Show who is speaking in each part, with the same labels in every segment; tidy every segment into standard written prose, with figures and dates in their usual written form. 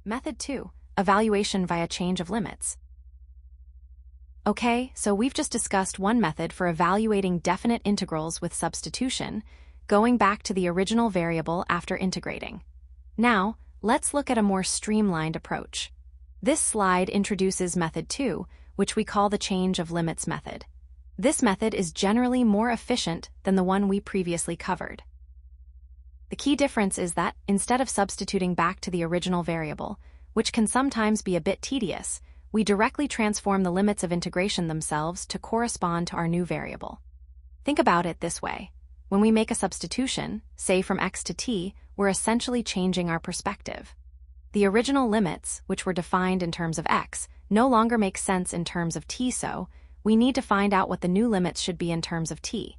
Speaker 1: Method 2. Evaluation via change of limits. Okay, so we've just discussed one method for evaluating definite integrals with substitution, going back to the original variable after integrating. Now, let's look at a more streamlined approach. This slide introduces method 2, which we call the change of limits method. This method is generally more efficient than the one we previously covered. The key difference is that, instead of substituting back to the original variable, which can sometimes be a bit tedious, we directly transform the limits of integration themselves to correspond to our new variable. Think about it this way. When we make a substitution, say from x to t, we're essentially changing our perspective. The original limits, which were defined in terms of x, no longer make sense in terms of t, so we need to find out what the new limits should be in terms of t.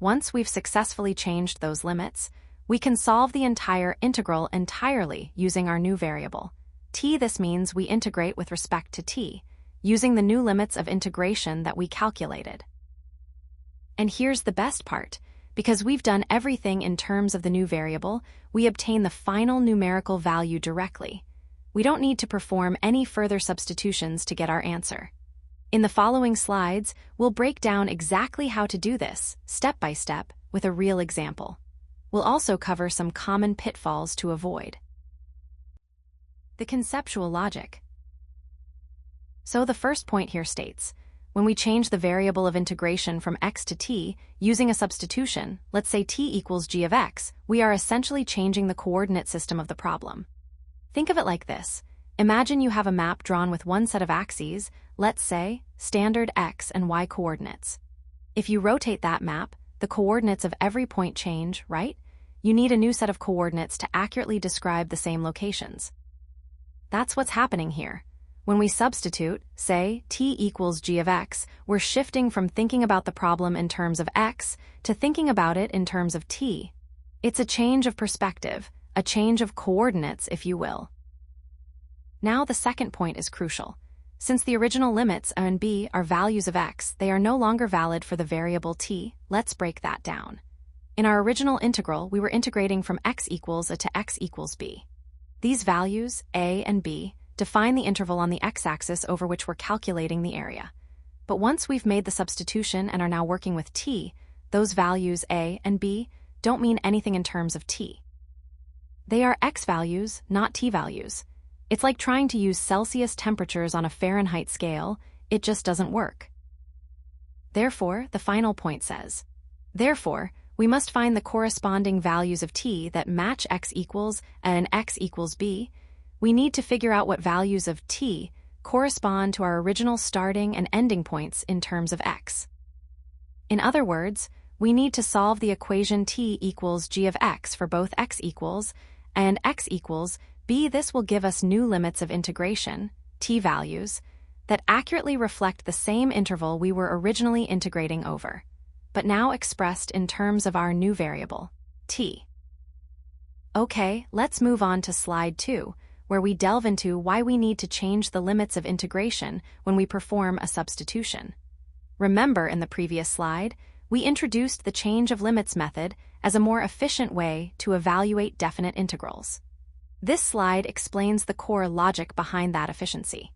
Speaker 1: Once we've successfully changed those limits, we can solve the entire integral entirely using our new variable. T. This means we integrate with respect to t, using the new limits of integration that we calculated. And here's the best part. Because we've done everything in terms of the new variable, we obtain the final numerical value directly. We don't need to perform any further substitutions to get our answer. In the following slides, we'll break down exactly how to do this, step by step, with a real example. We'll also cover some common pitfalls to avoid. The conceptual logic. So the first point here states, when we change the variable of integration from x to t using a substitution, let's say t equals g of x, we are essentially changing the coordinate system of the problem. Think of it like this. Imagine you have a map drawn with one set of axes, let's say, standard x and y coordinates. If you rotate that map, the coordinates of every point change, right? You need a new set of coordinates to accurately describe the same locations. That's what's happening here. When we substitute, say, t equals g of x, we're shifting from thinking about the problem in terms of x to thinking about it in terms of t. It's a change of perspective, a change of coordinates, if you will. Now the second point is crucial. Since the original limits a and b are values of x, they are no longer valid for the variable t. Let's break that down. In our original integral, we were integrating from x equals a to x equals b. These values, a and b, define the interval on the x-axis over which we're calculating the area. But once we've made the substitution and are now working with t, those values a and b don't mean anything in terms of t. They are x values, not t values. It's like trying to use Celsius temperatures on a Fahrenheit scale. It just doesn't work. Therefore, the final point says, therefore, we must find the corresponding values of t that match x equals and x equals b. We need to figure out what values of t correspond to our original starting and ending points in terms of x. In other words, we need to solve the equation t equals g of x for both x equals and x equals b. This will give us new limits of integration, t values, that accurately reflect the same interval we were originally integrating over, but now expressed in terms of our new variable, t. Okay, let's move on to slide 2, where we delve into why we need to change the limits of integration when we perform a substitution. Remember, in the previous slide, we introduced the change of limits method as a more efficient way to evaluate definite integrals. This slide explains the core logic behind that efficiency.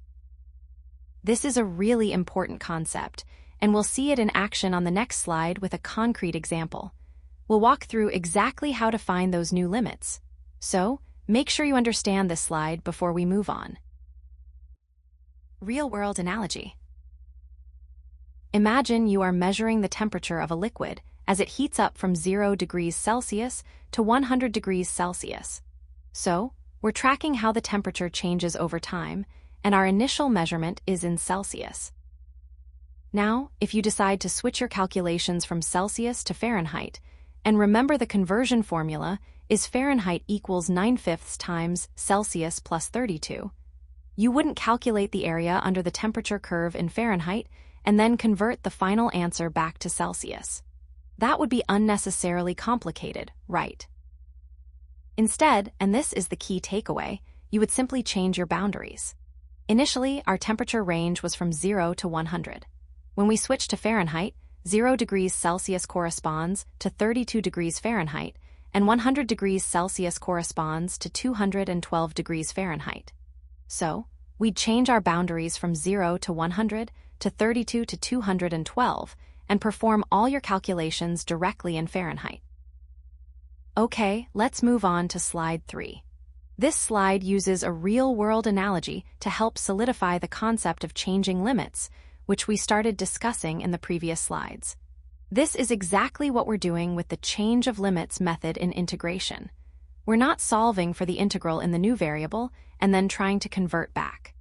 Speaker 1: This is a really important concept, and we'll see it in action on the next slide with a concrete example. We'll walk through exactly how to find those new limits. So, make sure you understand this slide before we move on. Real-world analogy. Imagine you are measuring the temperature of a liquid as it heats up from 0 degrees Celsius to 100 degrees Celsius. So, we're tracking how the temperature changes over time, and our initial measurement is in Celsius. Now, if you decide to switch your calculations from Celsius to Fahrenheit, and remember the conversion formula is Fahrenheit equals 9/5 times Celsius plus 32, you wouldn't calculate the area under the temperature curve in Fahrenheit and then convert the final answer back to Celsius. That would be unnecessarily complicated, right? Instead, and this is the key takeaway, you would simply change your boundaries. Initially, our temperature range was from 0 to 100. When we switch to Fahrenheit, 0 degrees Celsius corresponds to 32 degrees Fahrenheit, and 100 degrees Celsius corresponds to 212 degrees Fahrenheit. So, we'd change our boundaries from 0 to 100 to 32 to 212 and perform all your calculations directly in Fahrenheit. Okay, let's move on to slide 3. This slide uses a real-world analogy to help solidify the concept of changing limits, which we started discussing in the previous slides. This is exactly what we're doing with the change of limits method in integration. We're not solving for the integral in the new variable and then trying to convert back.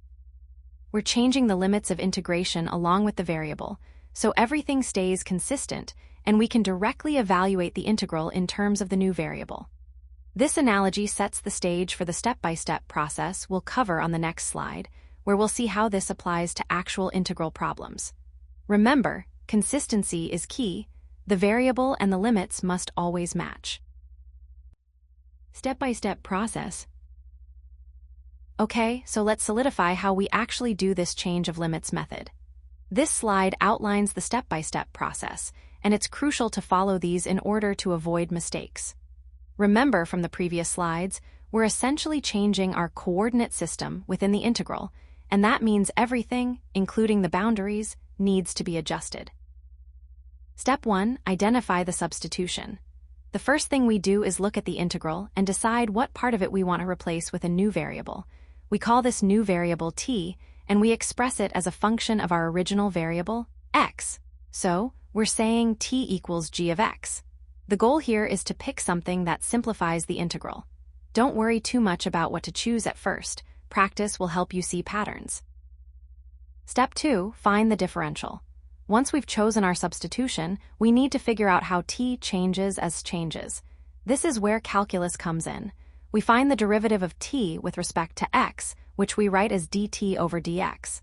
Speaker 1: We're changing the limits of integration along with the variable, so everything stays consistent and we can directly evaluate the integral in terms of the new variable. This analogy sets the stage for the step-by-step process we'll cover on the next slide, where we'll see how this applies to actual integral problems. Remember, consistency is key. The variable and the limits must always match. Step-by-step process. Okay, so let's solidify how we actually do this change of limits method. This slide outlines the step-by-step process, and it's crucial to follow these in order to avoid mistakes. Remember from the previous slides, we're essentially changing our coordinate system within the integral, and that means everything, including the boundaries, needs to be adjusted. Step 1, identify the substitution. The first thing we do is look at the integral and decide what part of it we want to replace with a new variable. We call this new variable t, and we express it as a function of our original variable, x. So, we're saying t equals g of x. The goal here is to pick something that simplifies the integral. Don't worry too much about what to choose at first. Practice will help you see patterns. Step 2, find the differential. Once we've chosen our substitution, we need to figure out how t changes as changes. This is where calculus comes in. We find the derivative of t with respect to x, which we write as dt over dx.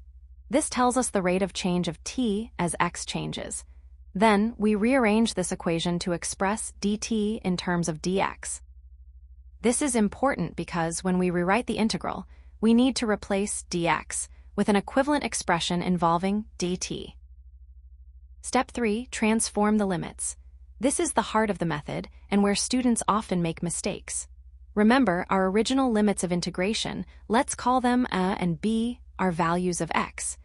Speaker 1: This tells us the rate of change of t as x changes. Then, we rearrange this equation to express dt in terms of dx. This is important because when we rewrite the integral, we need to replace dx with an equivalent expression involving dt. Step 3, transform the limits. This is the heart of the method and where students often make mistakes. Remember, our original limits of integration, let's call them a and b, are values of x.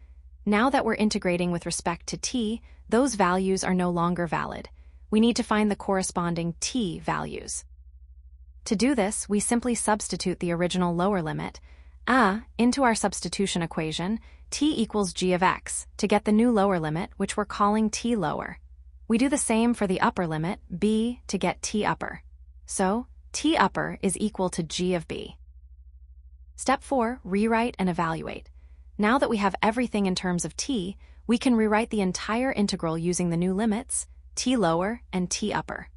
Speaker 1: Now that we're integrating with respect to t, those values are no longer valid. We need to find the corresponding t values. To do this, we simply substitute the original lower limit, a, into our substitution equation, t equals g of x, to get the new lower limit, which we're calling t lower. We do the same for the upper limit, b, to get t upper. So, t upper is equal to g of b. Step 4, rewrite and evaluate. Now that we have everything in terms of t, we can rewrite the entire integral using the new limits, t lower and t upper.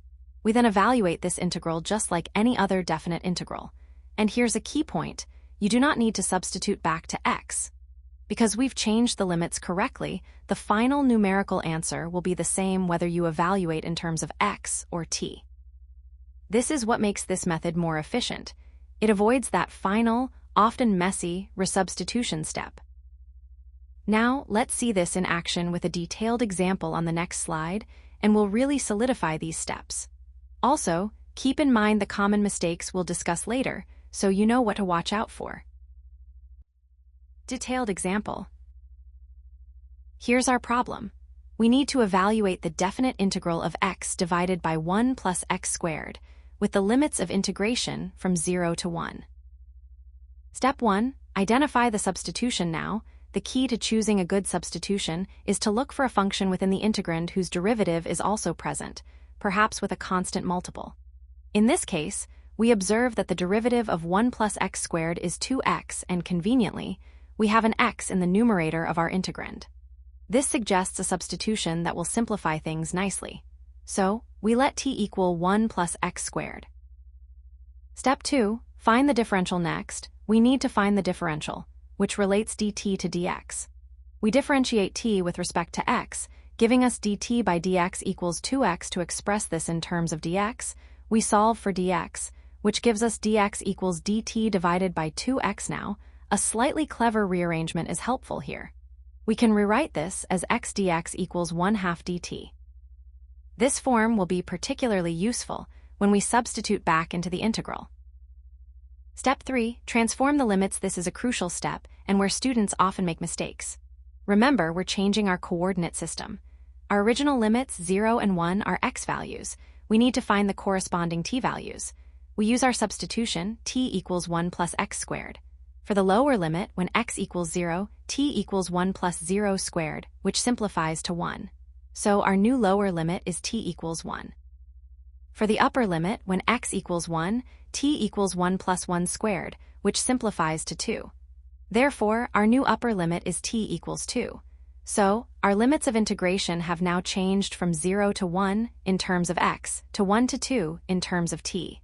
Speaker 1: We then evaluate this integral just like any other definite integral. And here's a key point. You do not need to substitute back to x. Because we've changed the limits correctly, the final numerical answer will be the same whether you evaluate in terms of x or t. This is what makes this method more efficient. It avoids that final, often messy, resubstitution step. Now, let's see this in action with a detailed example on the next slide, and we'll really solidify these steps. Also, keep in mind the common mistakes we'll discuss later, so you know what to watch out for. Detailed example. Here's our problem. We need to evaluate the definite integral of x divided by 1 plus x squared, with the limits of integration from 0 to 1. Step 1, identify the substitution now. The key to choosing a good substitution is to look for a function within the integrand whose derivative is also present, perhaps with a constant multiple. In this case, we observe that the derivative of 1 plus x squared is 2x, and conveniently, we have an x in the numerator of our integrand. This suggests a substitution that will simplify things nicely. So, we let t equal 1 plus x squared. Step 2, find the differential next. We need to find the differential, which relates dt to dx. We differentiate t with respect to x, giving us dt by dx equals 2x. To express this in terms of dx, we solve for dx, which gives us dx equals dt divided by 2x. Now, a slightly clever rearrangement is helpful here. We can rewrite this as x dx equals 1/2 dt. This form will be particularly useful when we substitute back into the integral. Step 3. Transform the limits. This is a crucial step and where students often make mistakes. Remember, we're changing our coordinate system. Our original limits 0 and 1 are x values. We need to find the corresponding t values. We use our substitution, t equals 1 plus x squared. For the lower limit, when x equals 0, t equals 1 plus 0 squared, which simplifies to 1. So our new lower limit is t equals 1. For the upper limit, when x equals 1, t equals 1 plus 1 squared, which simplifies to 2. Therefore, our new upper limit is t equals 2. So, our limits of integration have now changed from 0 to 1 in terms of x to 1 to 2 in terms of t.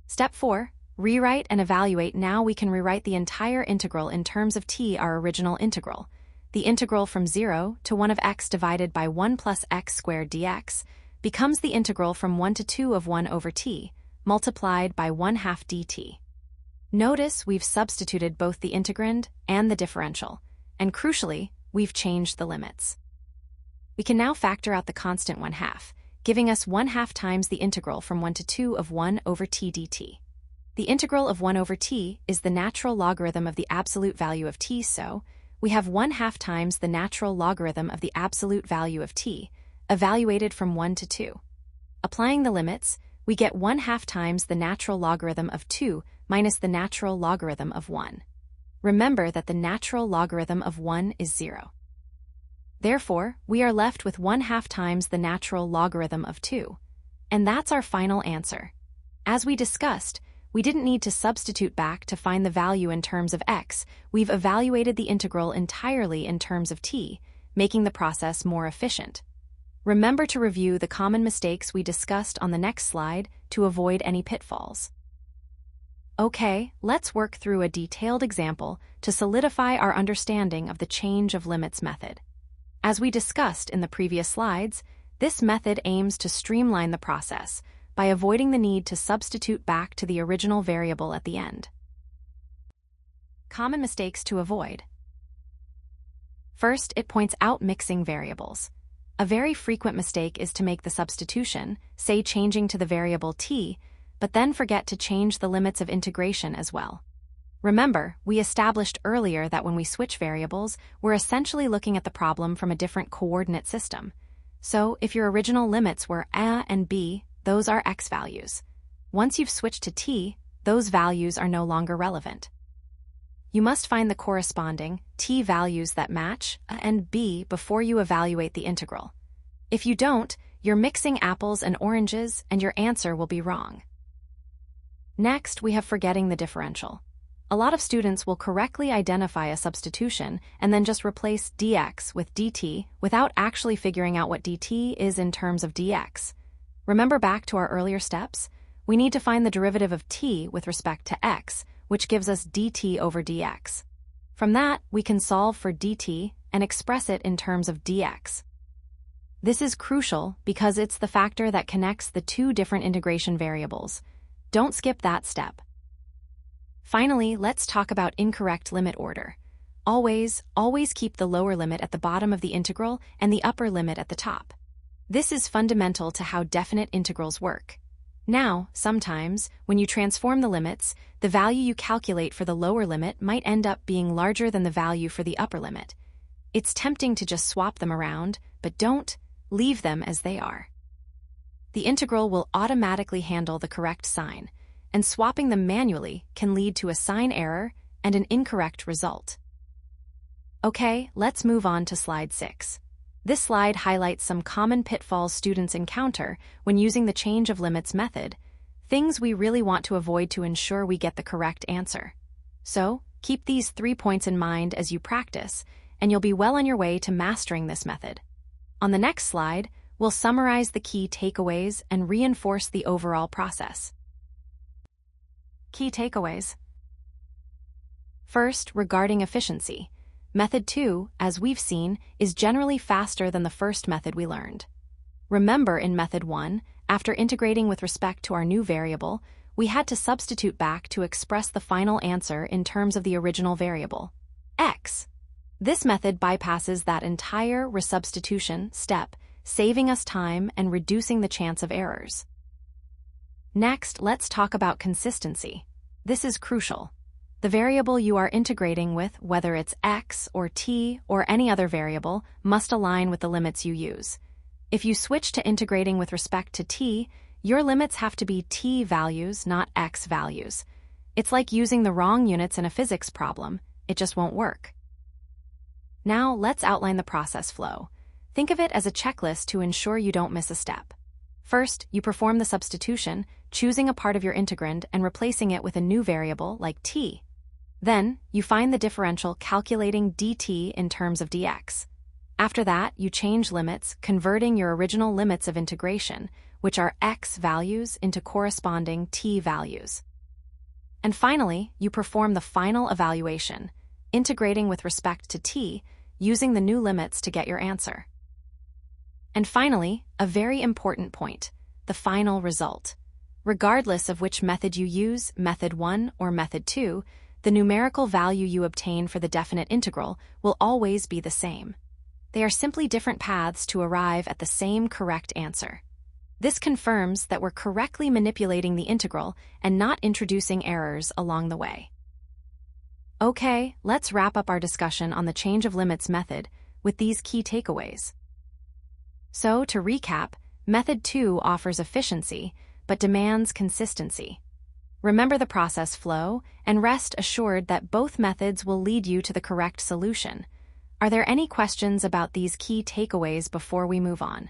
Speaker 1: Step 4. Rewrite and evaluate. Now we can rewrite the entire integral in terms of t, our original integral. The integral from 0 to 1 of x divided by 1 plus x squared dx becomes the integral from 1 to 2 of 1 over t, multiplied by 1/2 dt. Notice we've substituted both the integrand and the differential, and crucially, we've changed the limits. We can now factor out the constant 1/2, giving us 1/2 times the integral from 1 to 2 of 1 over t dt. The integral of 1 over t is the natural logarithm of the absolute value of t, so we have 1/2 times the natural logarithm of the absolute value of t, evaluated from 1 to 2. Applying the limits, we get 1/2 times the natural logarithm of 2 minus the natural logarithm of 1. Remember that the natural logarithm of 1 is 0. Therefore, we are left with 1/2 times the natural logarithm of 2. And that's our final answer. As we discussed, we didn't need to substitute back to find the value in terms of x. We've evaluated the integral entirely in terms of t, making the process more efficient. Remember to review the common mistakes we discussed on the next slide to avoid any pitfalls. Okay, let's work through a detailed example to solidify our understanding of the change of limits method. As we discussed in the previous slides, this method aims to streamline the process by avoiding the need to substitute back to the original variable at the end. Common mistakes to avoid. First, it points out mixing variables. A very frequent mistake is to make the substitution, say changing to the variable t, but then forget to change the limits of integration as well. Remember, we established earlier that when we switch variables, we're essentially looking at the problem from a different coordinate system. So, if your original limits were a and b, those are x values. Once you've switched to t, those values are no longer relevant. You must find the corresponding t values that match a and b before you evaluate the integral. If you don't, you're mixing apples and oranges and your answer will be wrong. Next, we have forgetting the differential. A lot of students will correctly identify a substitution and then just replace dx with dt without actually figuring out what dt is in terms of dx. Remember back to our earlier steps? We need to find the derivative of t with respect to x, which gives us dt over dx. From that, we can solve for dt and express it in terms of dx. This is crucial because it's the factor that connects the two different integration variables. Don't skip that step. Finally, let's talk about incorrect limit order. Always keep the lower limit at the bottom of the integral and the upper limit at the top. This is fundamental to how definite integrals work. Now, sometimes, when you transform the limits, the value you calculate for the lower limit might end up being larger than the value for the upper limit. It's tempting to just swap them around, but don't. Leave them as they are. The integral will automatically handle the correct sign, and swapping them manually can lead to a sign error and an incorrect result. Okay, let's move on to slide 6. This slide highlights some common pitfalls students encounter when using the change of limits method, things we really want to avoid to ensure we get the correct answer. So, keep these 3 points in mind as you practice, and you'll be well on your way to mastering this method. On the next slide, we'll summarize the key takeaways and reinforce the overall process. Key takeaways. First, regarding efficiency. Method 2, as we've seen, is generally faster than the first method we learned. Remember in Method 1, after integrating with respect to our new variable, we had to substitute back to express the final answer in terms of the original variable, x. This method bypasses that entire resubstitution step, saving us time and reducing the chance of errors. Next, let's talk about consistency. This is crucial. The variable you are integrating with, whether it's x or t or any other variable, must align with the limits you use. If you switch to integrating with respect to t, your limits have to be t values, not x values. It's like using the wrong units in a physics problem. It just won't work. Now, let's outline the process flow. Think of it as a checklist to ensure you don't miss a step. First, you perform the substitution, choosing a part of your integrand and replacing it with a new variable like t. Then, you find the differential calculating dt in terms of dx. After that, you change limits, converting your original limits of integration, which are x values, into corresponding t values. And finally, you perform the final evaluation, integrating with respect to t, using the new limits to get your answer. And finally, a very important point, the final result. Regardless of which method you use, method 1 or method 2, the numerical value you obtain for the definite integral will always be the same. They are simply different paths to arrive at the same correct answer. This confirms that we're correctly manipulating the integral and not introducing errors along the way. Okay, let's wrap up our discussion on the change of limits method with these key takeaways. So, to recap, method 2 offers efficiency, but demands consistency. Remember the process flow and rest assured that both methods will lead you to the correct solution. Are there any questions about these key takeaways before we move on?